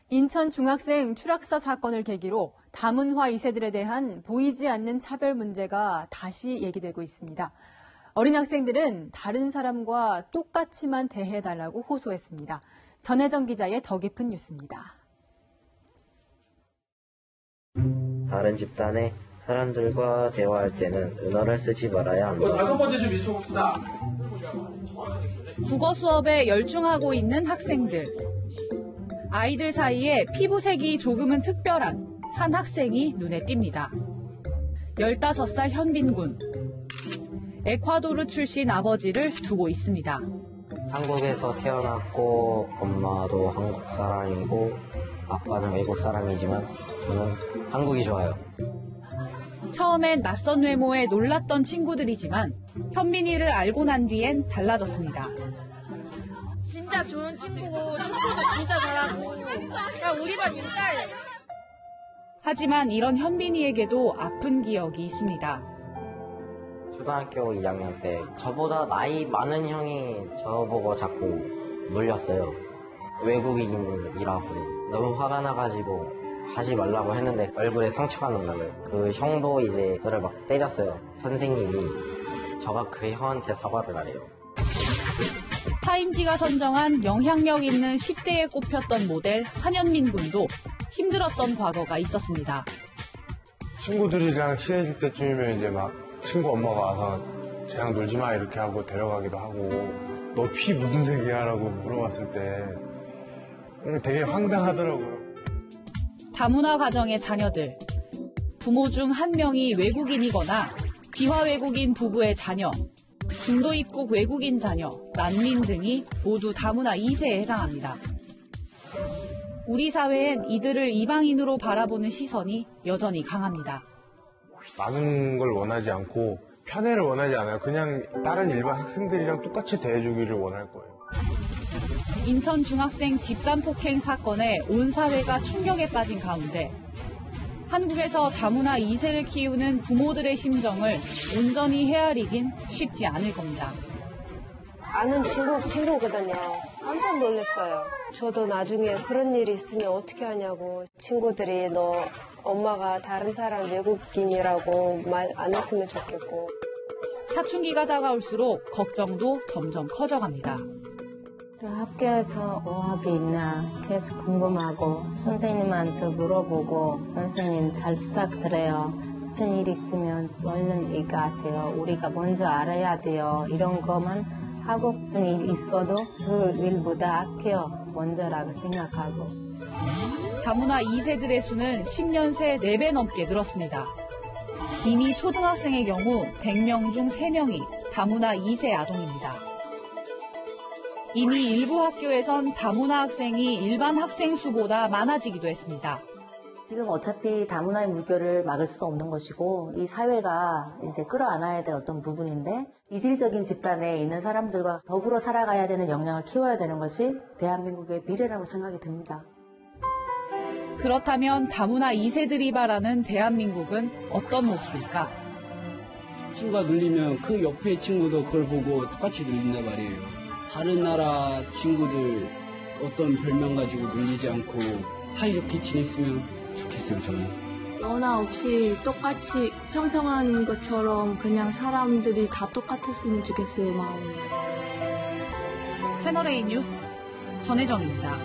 인천 중학생 추락사 사건을 계기로 다문화 2세들에 대한 보이지 않는 차별 문제가 다시 얘기되고 있습니다. 어린 학생들은 다른 사람과 똑같이만 대해달라고 호소했습니다. 전혜정 기자의 더 깊은 뉴스입니다. 다른 집단의 사람들과 대화할 때는 은어를 쓰지 말아야 한다. 국어 수업에 열중하고 있는 학생들. 아이들 사이에 피부색이 조금은 특별한 한 학생이 눈에 띕니다. 15살 현빈군. 에콰도르 출신 아버지를 두고 있습니다. 한국에서 태어났고 엄마도 한국 사람이고 아빠는 외국 사람이지만 저는 한국이 좋아요. 처음엔 낯선 외모에 놀랐던 친구들이지만 현빈이를 알고 난 뒤엔 달라졌습니다. 진짜 좋은 친구고 축구도 진짜 잘하고 그냥 우리 반 인싸예요. 하지만 이런 현빈이에게도 아픈 기억이 있습니다. 초등학교 2학년 때 저보다 나이 많은 형이 저보고 자꾸 놀렸어요. 외국인이라고 너무 화가 나가지고 하지 말라고 했는데 얼굴에 상처가 났나봐요. 그 형도 이제 저를 막 때렸어요. 선생님이 저가 그 형한테 사과를 하래요. 타임지가 선정한 영향력 있는 10대에 꼽혔던 모델 한현민 군도 힘들었던 과거가 있었습니다. 친구들이랑 친해질 때쯤이면 이제 막 친구 엄마가 와서 쟤랑 놀지 마 이렇게 하고 데려가기도 하고 너 피 무슨 색이야? 라고 물어봤을 때 되게 황당하더라고요. 다문화 가정의 자녀들. 부모 중 한 명이 외국인이거나 귀화 외국인 부부의 자녀, 중도 입국 외국인 자녀, 난민 등이 모두 다문화 2세에 해당합니다. 우리 사회엔 이들을 이방인으로 바라보는 시선이 여전히 강합니다. 많은 걸 원하지 않고 편애를 원하지 않아요. 그냥 다른 일반 학생들이랑 똑같이 대해주기를 원할 거예요. 인천 중학생 집단 폭행 사건에 온 사회가 충격에 빠진 가운데 한국에서 다문화 2세를 키우는 부모들의 심정을 온전히 헤아리긴 쉽지 않을 겁니다. 아는 친구거든요. 깜짝 놀랐어요. 저도 나중에 그런 일이 있으면 어떻게 하냐고. 친구들이 너 엄마가 다른 사람 외국인이라고 말 안 했으면 좋겠고. 사춘기가 다가올수록 걱정도 점점 커져갑니다. 학교에서 어학이 있나 계속 궁금하고 선생님한테 물어보고 선생님 잘 부탁드려요. 무슨 일 있으면 얼른 얘기하세요. 우리가 먼저 알아야 돼요. 이런 것만 하고 무슨 일 있어도 그 일보다 학교 먼저라고 생각하고. 다문화 2세들의 수는 10년 새 4배 넘게 늘었습니다. 이미 초등학생의 경우 100명 중 3명이 다문화 2세 아동입니다. 이미 일부 학교에선 다문화 학생이 일반 학생 수보다 많아지기도 했습니다. 지금 어차피 다문화의 물결을 막을 수도 없는 것이고 이 사회가 이제 끌어안아야 될 어떤 부분인데 이질적인 집단에 있는 사람들과 더불어 살아가야 되는 역량을 키워야 되는 것이 대한민국의 미래라고 생각이 듭니다. 그렇다면 다문화 2세들이 바라는 대한민국은 어떤 모습일까? 친구가 눌리면 그 옆에 친구도 그걸 보고 똑같이 눌린단 말이에요. 다른 나라 친구들 어떤 별명 가지고 눌리지 않고 사이좋게 지냈으면 좋겠어요, 저는. 연하 없이 똑같이 평평한 것처럼 그냥 사람들이 다 똑같았으면 좋겠어요, 마음이. 채널A 뉴스 전혜정입니다.